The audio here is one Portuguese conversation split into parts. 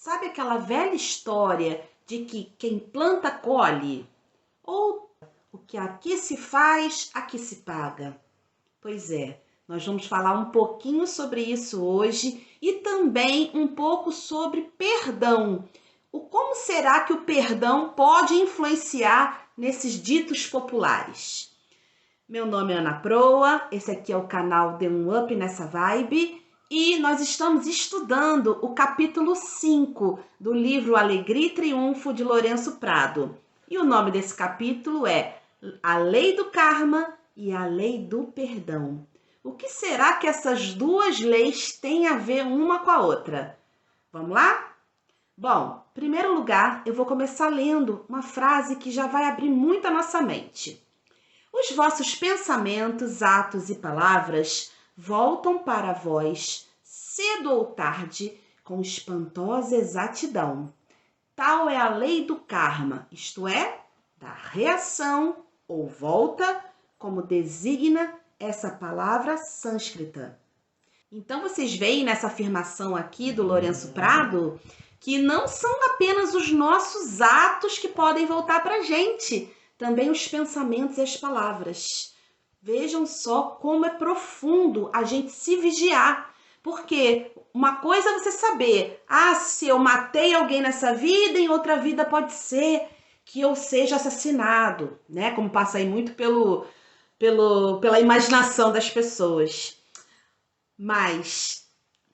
Sabe aquela velha história de que quem planta colhe? Ou o que aqui se faz, aqui se paga? Pois é, nós vamos falar um pouquinho sobre isso hoje e também um pouco sobre perdão. Como será que o perdão pode influenciar nesses ditos populares? Meu nome é Ana Proa, esse aqui é o canal Dê um Up Nessa Vibe e nós estamos estudando o capítulo 5 do livro Alegria e Triunfo de Lourenço Prado. E o nome desse capítulo é A Lei do Karma e a Lei do Perdão. O que será que essas duas leis têm a ver uma com a outra? Vamos lá? Bom, em primeiro lugar, eu vou começar lendo uma frase que já vai abrir muito a nossa mente. Os vossos pensamentos, atos e palavras voltam para vós, cedo ou tarde, com espantosa exatidão. Tal é a lei do karma, isto é, da reação ou volta, como designa essa palavra sânscrita. Então, vocês veem nessa afirmação aqui do Lourenço Prado que não são apenas os nossos atos que podem voltar para a gente, também os pensamentos e as palavras. Vejam só como é profundo a gente se vigiar. Porque uma coisa é você saber, se eu matei alguém nessa vida, em outra vida pode ser que eu seja assassinado, né? Como passa aí muito pela imaginação das pessoas. Mas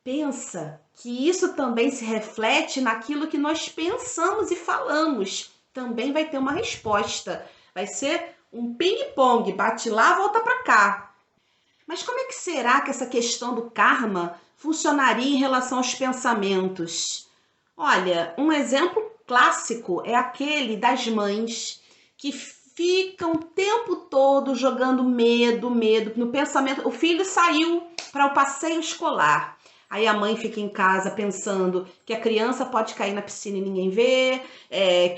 pensa que isso também se reflete naquilo que nós pensamos e falamos. Também vai ter uma resposta. Vai ser um ping-pong, bate lá, volta para cá. Mas como é que será que essa questão do karma funcionaria em relação aos pensamentos? Olha, um exemplo clássico é aquele das mães que ficam o tempo todo jogando medo no pensamento. O filho saiu para o passeio escolar. Aí a mãe fica em casa pensando que a criança pode cair na piscina e ninguém vê,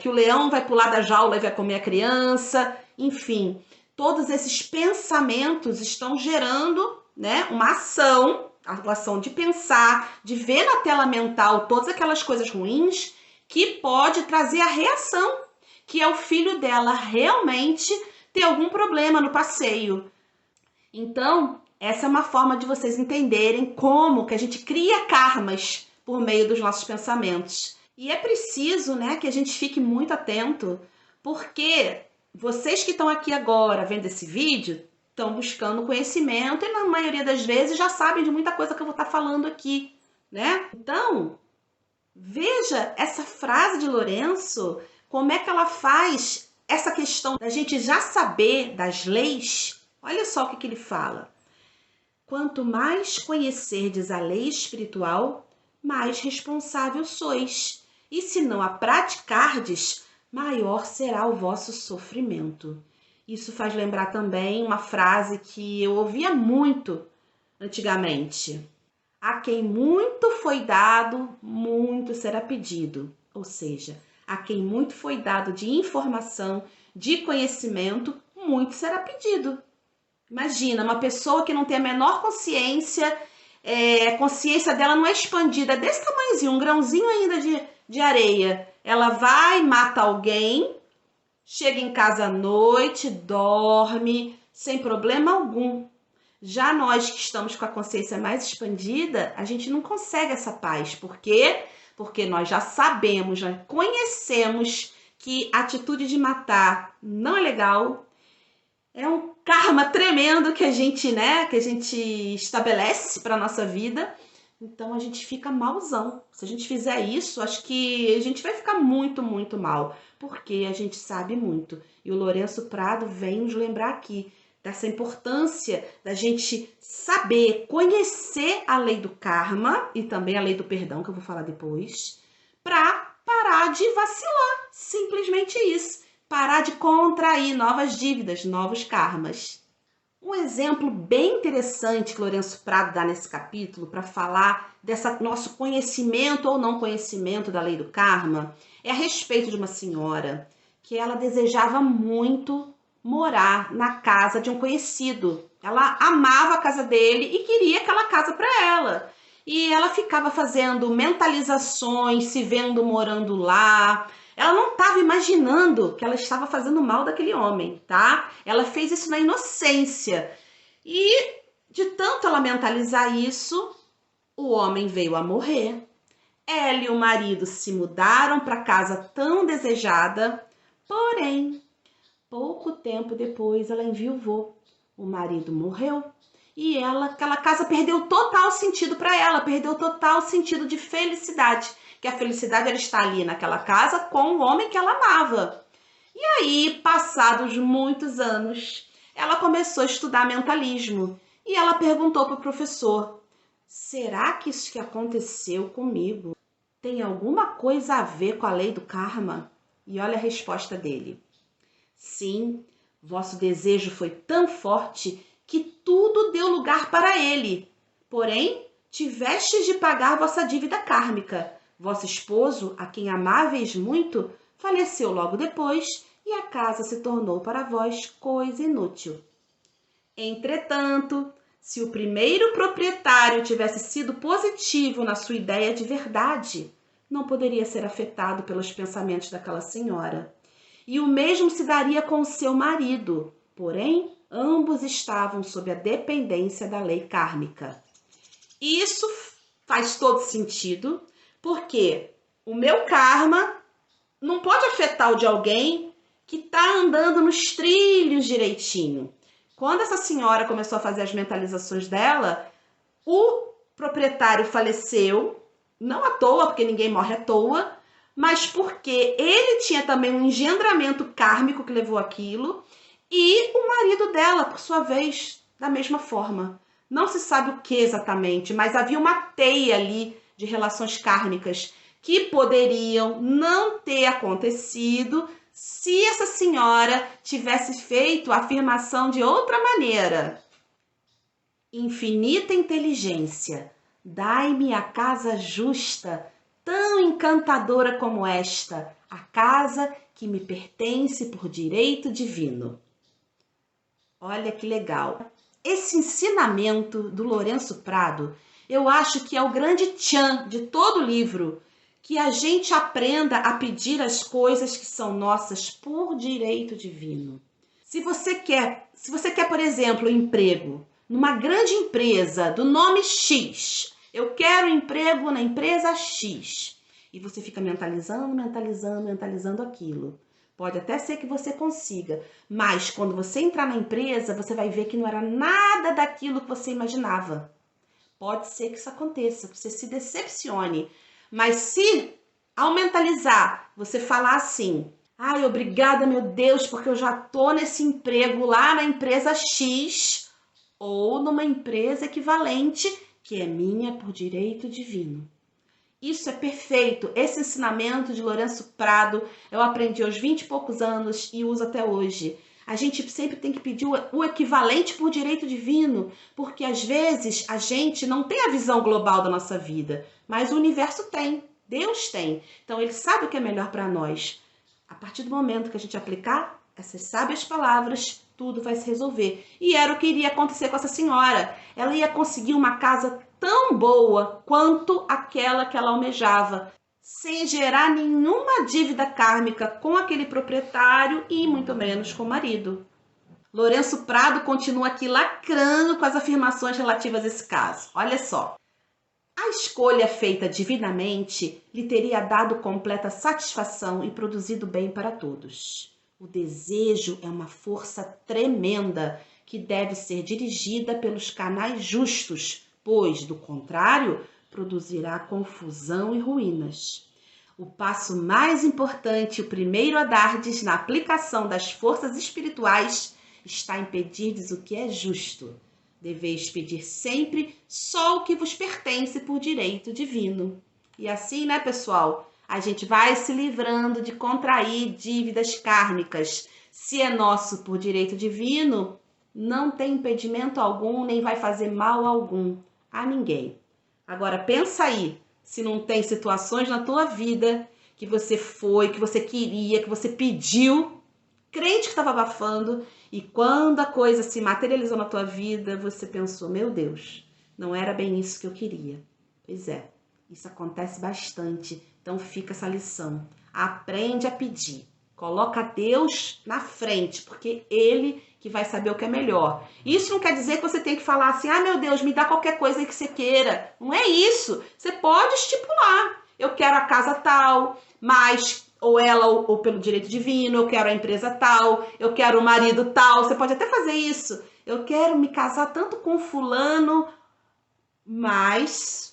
que o leão vai pular da jaula e vai comer a criança. Enfim, todos esses pensamentos estão gerando, né, uma ação, a ação de pensar, de ver na tela mental todas aquelas coisas ruins que pode trazer a reação, que é o filho dela realmente ter algum problema no passeio. Então, essa é uma forma de vocês entenderem como que a gente cria karmas por meio dos nossos pensamentos. E é preciso, né, que a gente fique muito atento, porque vocês que estão aqui agora vendo esse vídeo estão buscando conhecimento e na maioria das vezes já sabem de muita coisa que eu vou estar falando aqui, né? Então, veja essa frase de Lourenço, como é que ela faz essa questão da gente já saber das leis. Olha só o que ele fala. Quanto mais conhecerdes a lei espiritual, mais responsável sois. E se não a praticardes, maior será o vosso sofrimento. Isso faz lembrar também uma frase que eu ouvia muito antigamente. A quem muito foi dado, muito será pedido. Ou seja, a quem muito foi dado de informação, de conhecimento, muito será pedido. Imagina, uma pessoa que não tem a menor consciência, a consciência dela não é expandida, desse tamanhozinho, um grãozinho ainda de areia. Ela vai, mata alguém, chega em casa à noite, dorme, sem problema algum. Já nós que estamos com a consciência mais expandida, a gente não consegue essa paz. Por quê? Porque nós já sabemos, já conhecemos que a atitude de matar não é legal. É um karma tremendo que a gente, né, que a gente estabelece para nossa vida. Então a gente fica malzão. Se a gente fizer isso, acho que a gente vai ficar muito, muito mal, porque a gente sabe muito. E o Lourenço Prado vem nos lembrar aqui dessa importância da gente saber, conhecer a lei do karma e também a lei do perdão, que eu vou falar depois, para parar de vacilar. Simplesmente isso. Parar de contrair novas dívidas, novos karmas. Um exemplo bem interessante que Lourenço Prado dá nesse capítulo para falar desse nosso conhecimento ou não conhecimento da lei do karma é a respeito de uma senhora que ela desejava muito morar na casa de um conhecido. Ela amava a casa dele e queria aquela casa para ela. e ela ficava fazendo mentalizações, se vendo morando lá. Ela não estava imaginando que ela estava fazendo mal daquele homem, tá? Ela fez isso na inocência. E de tanto ela mentalizar isso, o homem veio a morrer. Ela e o marido se mudaram para a casa tão desejada, porém, pouco tempo depois ela enviuvou. O marido morreu e aquela casa perdeu total sentido para ela, perdeu total sentido de felicidade, que a felicidade era estar ali naquela casa com o homem que ela amava. E aí, passados muitos anos, ela começou a estudar mentalismo e ela perguntou para o professor: será que isso que aconteceu comigo tem alguma coisa a ver com a lei do karma? E olha a resposta dele: sim, vosso desejo foi tão forte que tudo deu lugar para ele. Porém, tivestes de pagar vossa dívida kármica. Vosso esposo, a quem amáveis muito, faleceu logo depois e a casa se tornou para vós coisa inútil. Entretanto, se o primeiro proprietário tivesse sido positivo na sua ideia de verdade, não poderia ser afetado pelos pensamentos daquela senhora. E o mesmo se daria com o seu marido, porém, ambos estavam sob a dependência da lei kármica. Isso faz todo sentido, porque o meu karma não pode afetar o de alguém que está andando nos trilhos direitinho. Quando essa senhora começou a fazer as mentalizações dela, o proprietário faleceu, não à toa, porque ninguém morre à toa, mas porque ele tinha também um engendramento kármico que levou aquilo, e o marido dela, por sua vez, da mesma forma. Não se sabe o que exatamente, mas havia uma teia ali de relações kármicas que poderiam não ter acontecido se essa senhora tivesse feito a afirmação de outra maneira. Infinita inteligência, dai-me a casa justa, tão encantadora como esta, a casa que me pertence por direito divino. Olha que legal. Esse ensinamento do Lourenço Prado, eu acho que é o grande tchan de todo o livro, que a gente aprenda a pedir as coisas que são nossas por direito divino. Se você quer, por exemplo, um emprego numa grande empresa do nome X, eu quero emprego na empresa X, e você fica mentalizando aquilo. Pode até ser que você consiga, mas quando você entrar na empresa, você vai ver que não era nada daquilo que você imaginava. Pode ser que isso aconteça, que você se decepcione. Mas se, ao mentalizar, você falar assim: ai, obrigada, meu Deus, porque eu já tô nesse emprego lá na empresa X ou numa empresa equivalente que é minha por direito divino. Isso é perfeito. Esse ensinamento de Lourenço Prado eu aprendi aos 20 e poucos anos e uso até hoje. A gente sempre tem que pedir o equivalente por direito divino, porque às vezes a gente não tem a visão global da nossa vida, mas o universo tem, Deus tem. Então ele sabe o que é melhor para nós. A partir do momento que a gente aplicar essas sábias palavras, tudo vai se resolver. E era o que iria acontecer com essa senhora. Ela ia conseguir uma casa tão boa quanto aquela que ela almejava, sem gerar nenhuma dívida kármica com aquele proprietário e muito menos com o marido. Lourenço Prado continua aqui lacrando com as afirmações relativas a esse caso. Olha só. A escolha feita divinamente lhe teria dado completa satisfação e produzido bem para todos. O desejo é uma força tremenda que deve ser dirigida pelos canais justos, pois, do contrário, produzirá confusão e ruínas. O passo mais importante, o primeiro a dardes na aplicação das forças espirituais, está em pedirdes o que é justo. Deveis pedir sempre só o que vos pertence por direito divino. E assim, né, pessoal? A gente vai se livrando de contrair dívidas kármicas. Se é nosso por direito divino, não tem impedimento algum, nem vai fazer mal algum a ninguém. Agora, pensa aí, se não tem situações na tua vida que você foi, que você queria, que você pediu, crente que estava abafando, e quando a coisa se materializou na tua vida, você pensou: meu Deus, não era bem isso que eu queria. Pois é, isso acontece bastante. Então fica essa lição. Aprende a pedir. Coloca Deus na frente, porque Ele que vai saber o que é melhor. Isso não quer dizer que você tem que falar assim, ah, meu Deus, me dá qualquer coisa aí que você queira. Não é isso. Você pode estipular. Eu quero a casa tal, mas ou ela ou pelo direito divino, eu quero a empresa tal, eu quero o marido tal. Você pode até fazer isso. Eu quero me casar tanto com fulano, mas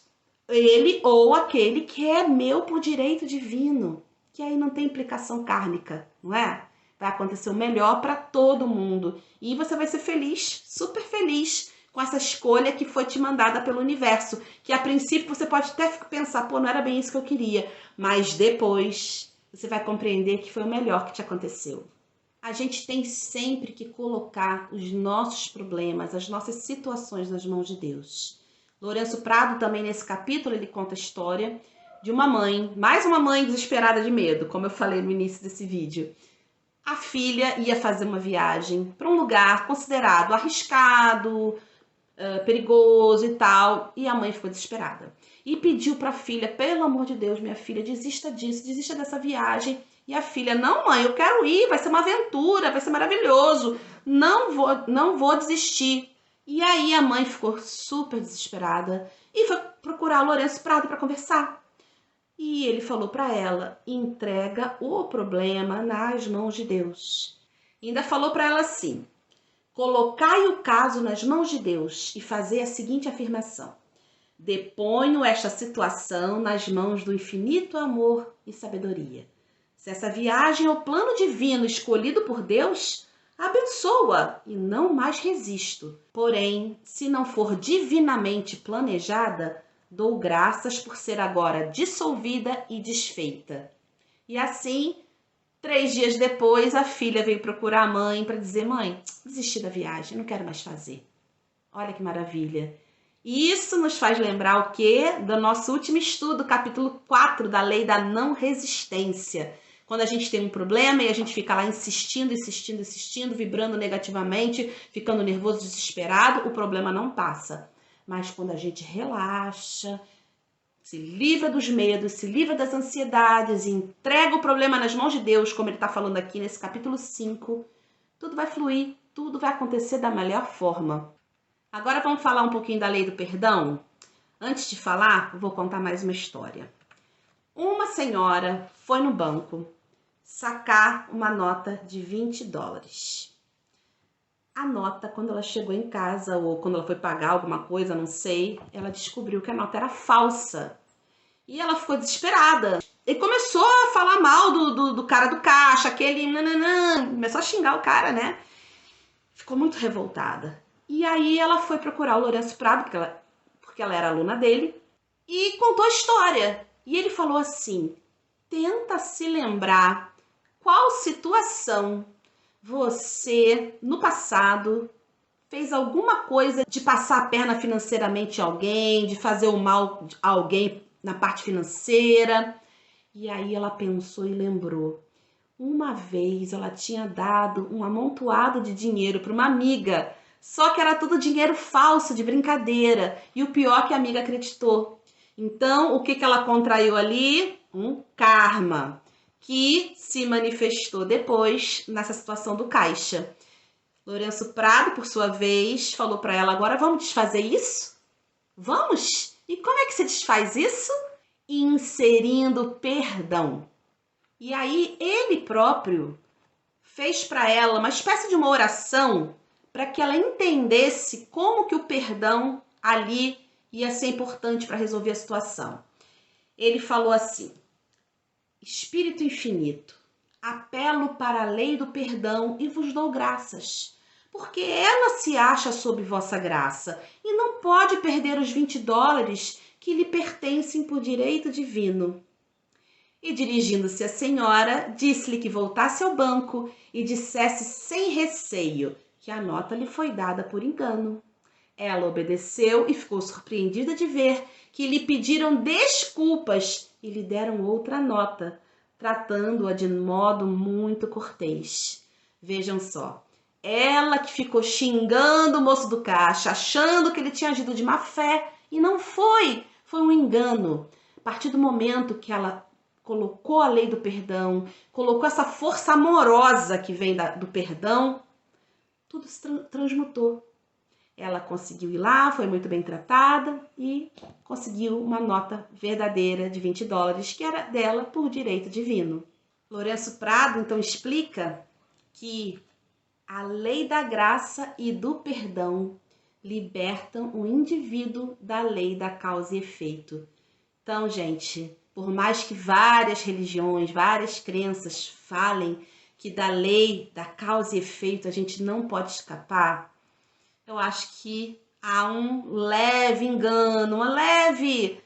ele ou aquele que é meu por direito divino, que aí não tem implicação kármica, não é? Vai acontecer o melhor para todo mundo e você vai ser feliz, super feliz com essa escolha que foi te mandada pelo universo, que a princípio você pode até pensar, pô, não era bem isso que eu queria, mas depois você vai compreender que foi o melhor que te aconteceu. A gente tem sempre que colocar os nossos problemas, as nossas situações nas mãos de Deus. Lourenço Prado também nesse capítulo ele conta a história de uma mãe, mais uma mãe desesperada de medo, como eu falei no início desse vídeo. A filha ia fazer uma viagem para um lugar considerado arriscado, perigoso e tal, e a mãe ficou desesperada. E pediu para a filha, pelo amor de Deus, minha filha, desista disso, desista dessa viagem. E a filha, não mãe, eu quero ir, vai ser uma aventura, vai ser maravilhoso, não vou desistir. E aí a mãe ficou super desesperada e foi procurar o Lourenço Prado para conversar. E ele falou para ela, entrega o problema nas mãos de Deus. E ainda falou para ela assim, colocai o caso nas mãos de Deus e fazer a seguinte afirmação. Deponho esta situação nas mãos do infinito amor e sabedoria. Se essa viagem é o plano divino escolhido por Deus, abençoa e não mais resisto. Porém, se não for divinamente planejada, dou graças por ser agora dissolvida e desfeita. E assim, 3 dias depois, a filha veio procurar a mãe para dizer, mãe, desisti da viagem, não quero mais fazer. Olha que maravilha. E isso nos faz lembrar o quê? Do nosso último estudo, capítulo 4 da lei da não resistência. Quando a gente tem um problema e a gente fica lá insistindo, vibrando negativamente, ficando nervoso, desesperado, o problema não passa. Mas quando a gente relaxa, se livra dos medos, se livra das ansiedades e entrega o problema nas mãos de Deus, como ele está falando aqui nesse capítulo 5, tudo vai fluir, tudo vai acontecer da melhor forma. Agora vamos falar um pouquinho da lei do perdão? Antes de falar, eu vou contar mais uma história. Uma senhora foi no banco sacar uma nota de $20. A nota, quando ela chegou em casa ou quando ela foi pagar alguma coisa, não sei, ela descobriu que a nota era falsa. E ela ficou desesperada. E começou a falar mal do cara do caixa, aquele nananã, começou a xingar o cara, né? Ficou muito revoltada. E aí ela foi procurar o Lourenço Prado, porque ela era aluna dele, e contou a história. E ele falou assim, tenta se lembrar qual situação você, no passado, fez alguma coisa de passar a perna financeiramente a alguém, de fazer o mal a alguém na parte financeira. E aí ela pensou e lembrou. Uma vez ela tinha dado um amontoado de dinheiro para uma amiga, só que era tudo dinheiro falso, de brincadeira. E o pior é que a amiga acreditou. Então, o que ela contraiu ali? Um karma, que se manifestou depois nessa situação do caixa. Lourenço Prado, por sua vez, falou para ela, agora vamos desfazer isso? Vamos? E como é que se desfaz isso? Inserindo perdão. E aí ele próprio fez para ela uma espécie de uma oração para que ela entendesse como que o perdão ali ia ser importante para resolver a situação. Ele falou assim, Espírito infinito, apelo para a lei do perdão e vos dou graças, porque ela se acha sob vossa graça e não pode perder os $20 que lhe pertencem por direito divino. E dirigindo-se à senhora, disse-lhe que voltasse ao banco e dissesse sem receio que a nota lhe foi dada por engano. Ela obedeceu e ficou surpreendida de ver que lhe pediram desculpas e lhe deram outra nota, tratando-a de modo muito cortês. Vejam só, ela que ficou xingando o moço do caixa, achando que ele tinha agido de má fé, e não foi. foi um engano. A partir do momento que ela colocou a lei do perdão, colocou essa força amorosa que vem do perdão, tudo se transmutou. Ela conseguiu ir lá, foi muito bem tratada e conseguiu uma nota verdadeira de $20, que era dela por direito divino. Lourenço Prado, então, explica que a lei da graça e do perdão libertam o indivíduo da lei da causa e efeito. Então, gente, por mais que várias religiões, várias crenças falem que da lei da causa e efeito a gente não pode escapar, eu acho que há um leve engano, uma leve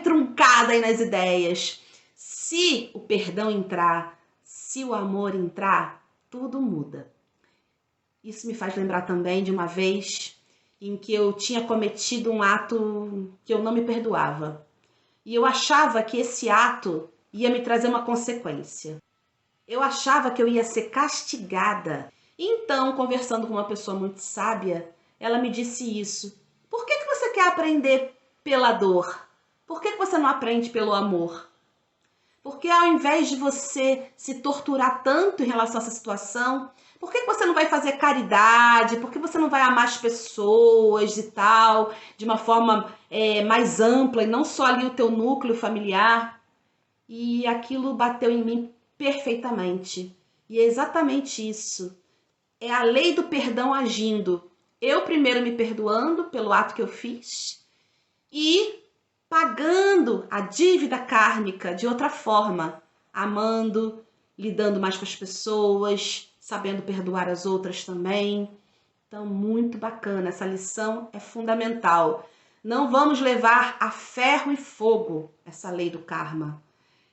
truncada aí nas ideias. Se o perdão entrar, se o amor entrar, tudo muda. Isso me faz lembrar também de uma vez em que eu tinha cometido um ato que eu não me perdoava. E eu achava que esse ato ia me trazer uma consequência. Eu achava que eu ia ser castigada. Então, conversando com uma pessoa muito sábia, ela me disse isso. Por que você quer aprender pela dor? Por que você não aprende pelo amor? Porque ao invés de você se torturar tanto em relação a essa situação, por que você não vai fazer caridade? Por que você não vai amar as pessoas e tal, de uma forma mais ampla e não só ali o teu núcleo familiar? E aquilo bateu em mim perfeitamente. E é exatamente isso. É a lei do perdão agindo. Eu primeiro me perdoando pelo ato que eu fiz e pagando a dívida kármica de outra forma, amando, lidando mais com as pessoas, sabendo perdoar as outras também. Então, muito bacana, essa lição é fundamental. Não vamos levar a ferro e fogo essa lei do karma.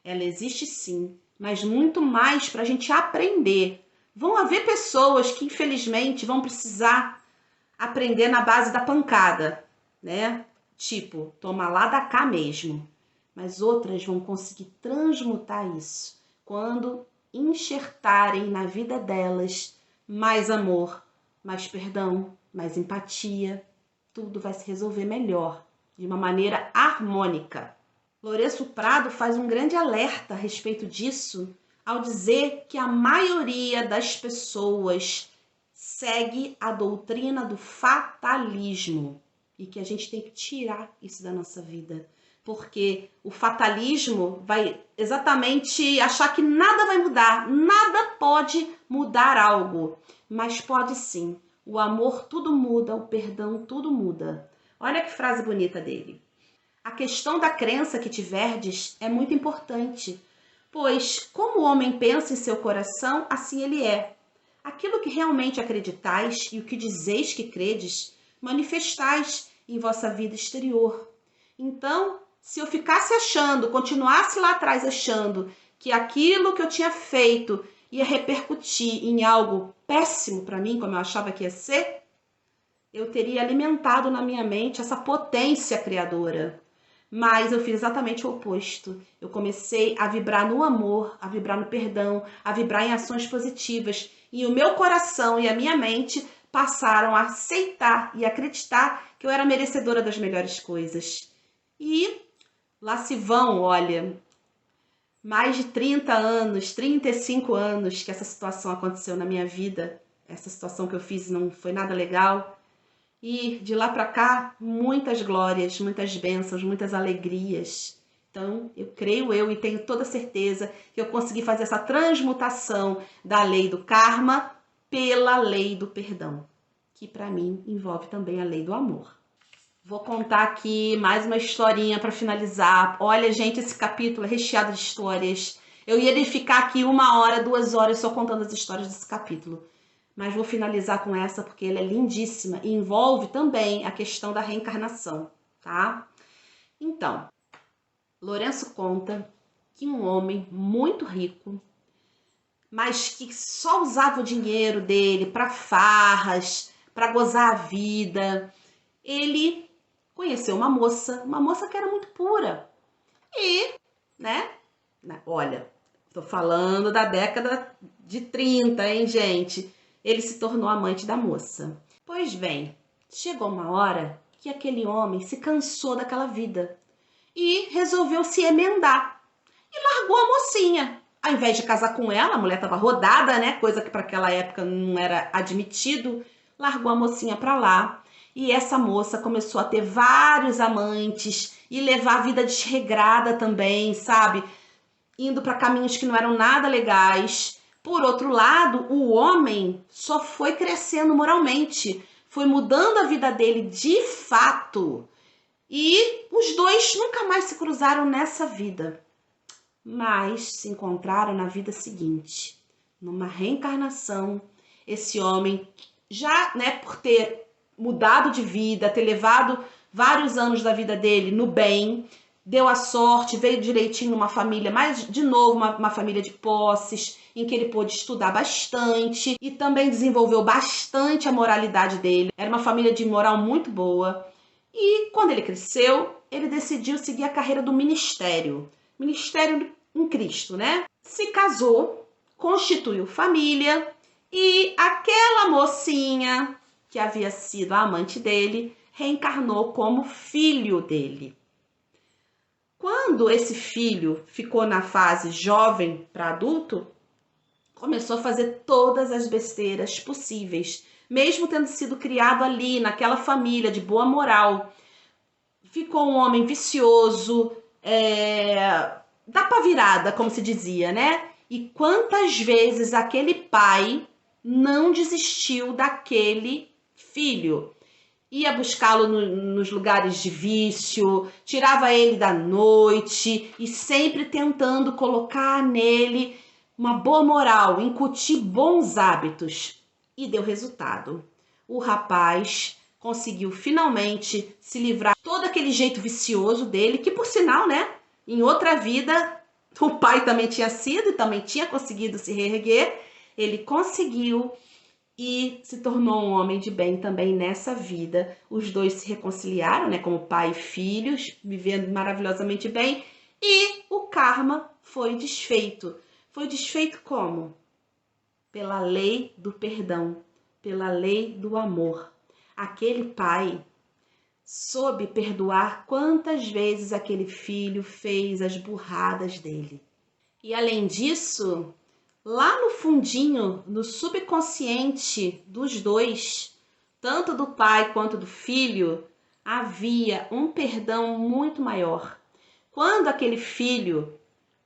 Ela existe sim, mas muito mais para a gente aprender. Vão haver pessoas que, infelizmente, vão precisar aprender na base da pancada, né? Tipo, toma lá da cá mesmo. Mas outras vão conseguir transmutar isso quando enxertarem na vida delas mais amor, mais perdão, mais empatia. Tudo vai se resolver melhor, de uma maneira harmônica. Lourenço Prado faz um grande alerta a respeito disso ao dizer que a maioria das pessoas segue a doutrina do fatalismo e que a gente tem que tirar isso da nossa vida, porque o fatalismo vai exatamente achar que nada vai mudar, nada pode mudar algo, mas pode sim. O amor tudo muda, o perdão tudo muda. Olha que frase bonita dele. A questão da crença que tiverdes é muito importante, pois como o homem pensa em seu coração, assim ele é. Aquilo que realmente acreditais e o que dizeis que credes, manifestais em vossa vida exterior. Então, se eu ficasse achando, continuasse lá atrás achando que aquilo que eu tinha feito ia repercutir em algo péssimo para mim, como eu achava que ia ser, eu teria alimentado na minha mente essa potência criadora. Mas eu fiz exatamente o oposto. Eu comecei a vibrar no amor, a vibrar no perdão, a vibrar em ações positivas. E o meu coração e a minha mente passaram a aceitar e acreditar que eu era merecedora das melhores coisas. E lá se vão, olha, mais de 30 anos, 35 anos que essa situação aconteceu na minha vida. Essa situação que eu fiz não foi nada legal. E de lá para cá, muitas glórias, muitas bênçãos, muitas alegrias. Então, eu creio e tenho toda certeza que eu consegui fazer essa transmutação da lei do karma pela lei do perdão, que para mim envolve também a lei do amor. Vou contar aqui mais uma historinha para finalizar. Olha, gente, esse capítulo é recheado de histórias. Eu ia ficar aqui 1 hora, 2 horas só contando as histórias desse capítulo. Mas vou finalizar com essa porque ela é lindíssima e envolve também a questão da reencarnação, tá? Então, Lourenço conta que um homem muito rico, mas que só usava o dinheiro dele para farras, para gozar a vida, ele conheceu uma moça que era muito pura. E, né? Olha, tô falando da década de 30, hein, gente? Ele se tornou amante da moça. Pois bem, chegou uma hora que aquele homem se cansou daquela vida. e resolveu se emendar e largou a mocinha. Ao invés de casar com ela, a mulher estava rodada, né? Coisa que para aquela época não era admitido. Largou a mocinha para lá. E essa moça começou a ter vários amantes e levar a vida desregrada também, sabe? Indo para caminhos que não eram nada legais. Por outro lado, o homem só foi crescendo moralmente, foi mudando a vida dele de fato. E os dois nunca mais se cruzaram nessa vida, mas se encontraram na vida seguinte, numa reencarnação. Esse homem, já, né, por ter mudado de vida, ter levado vários anos da vida dele no bem, deu a sorte, veio direitinho numa família, mas de novo uma família de posses, em que ele pôde estudar bastante e também desenvolveu bastante a moralidade dele. Era uma família de moral muito boa. E quando ele cresceu, ele decidiu seguir a carreira do ministério em Cristo, né? Se casou, constituiu família e aquela mocinha que havia sido a amante dele reencarnou como filho dele. Quando esse filho ficou na fase jovem para adulto, começou a fazer todas as besteiras possíveis, mesmo tendo sido criado ali naquela família de boa moral. Ficou um homem vicioso, dá pra virada, como se dizia, né? E quantas vezes aquele pai não desistiu daquele filho? Ia buscá-lo nos lugares de vício, tirava ele da noite e sempre tentando colocar nele uma boa moral, incutir bons hábitos. E deu resultado. O rapaz conseguiu finalmente se livrar de todo aquele jeito vicioso dele, que por sinal, né, em outra vida o pai também tinha sido e também tinha conseguido se reerguer. Ele conseguiu e se tornou um homem de bem também nessa vida. Os dois se reconciliaram, né, como pai e filhos, vivendo maravilhosamente bem, e o karma foi desfeito. Foi desfeito como? Pela lei do perdão, pela lei do amor. Aquele pai soube perdoar quantas vezes aquele filho fez as burradas dele. E além disso, lá no fundinho, no subconsciente dos dois, tanto do pai quanto do filho, havia um perdão muito maior. Quando aquele filho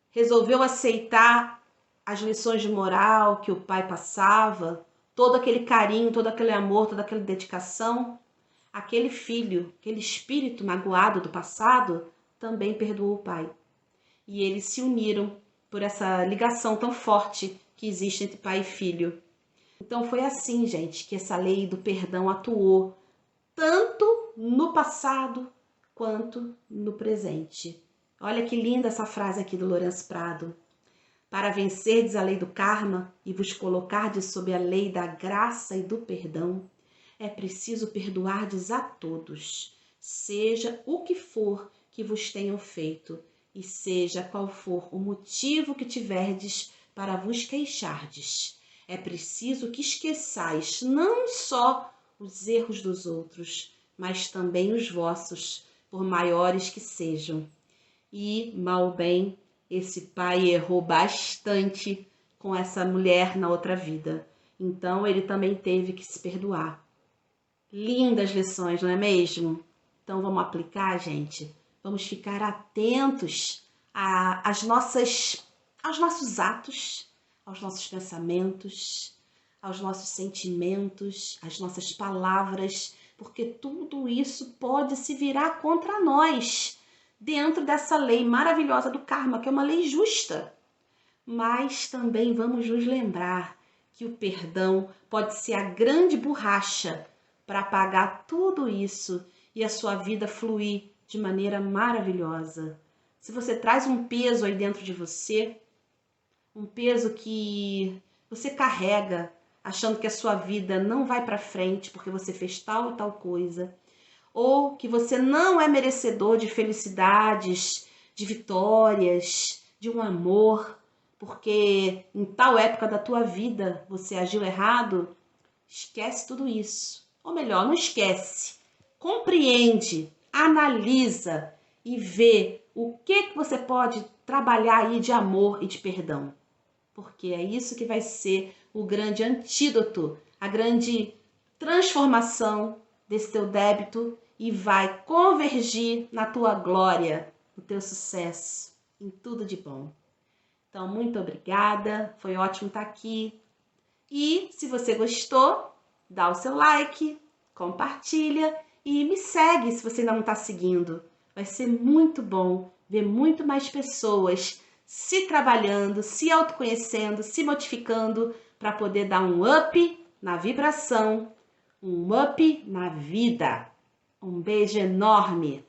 resolveu aceitar as lições de moral que o pai passava, todo aquele carinho, todo aquele amor, toda aquela dedicação, aquele filho, aquele espírito magoado do passado, também perdoou o pai. E eles se uniram por essa ligação tão forte que existe entre pai e filho. Então foi assim, gente, que essa lei do perdão atuou, tanto no passado quanto no presente. Olha que linda essa frase aqui do Lourenço Prado. Para vencerdes a lei do karma e vos colocardes sob a lei da graça e do perdão, é preciso perdoardes a todos, seja o que for que vos tenham feito, e seja qual for o motivo que tiverdes para vos queixardes. É preciso que esqueçais não só os erros dos outros, mas também os vossos, por maiores que sejam. E, mal bem, esse pai errou bastante com essa mulher na outra vida. Então, ele também teve que se perdoar. Lindas lições, não é mesmo? Então, vamos aplicar, gente? Vamos ficar atentos aos nossos atos, aos nossos pensamentos, aos nossos sentimentos, às nossas palavras, porque tudo isso pode se virar contra nós, dentro dessa lei maravilhosa do karma, que é uma lei justa. Mas também vamos nos lembrar que o perdão pode ser a grande borracha para apagar tudo isso e a sua vida fluir de maneira maravilhosa. Se você traz um peso aí dentro de você, um peso que você carrega, achando que a sua vida não vai para frente porque você fez tal e tal coisa, ou que você não é merecedor de felicidades, de vitórias, de um amor, porque em tal época da tua vida você agiu errado, esquece tudo isso. Ou melhor, não esquece, compreende, analisa e ver o que você pode trabalhar aí de amor e de perdão. Porque é isso que vai ser o grande antídoto, a grande transformação desse teu débito e vai convergir na tua glória, no teu sucesso, em tudo de bom. Então, muito obrigada, foi ótimo estar aqui. E se você gostou, dá o seu like, compartilha e me segue se você ainda não está seguindo. Vai ser muito bom ver muito mais pessoas se trabalhando, se autoconhecendo, se modificando para poder dar um up na vibração, um up na vida. Um beijo enorme!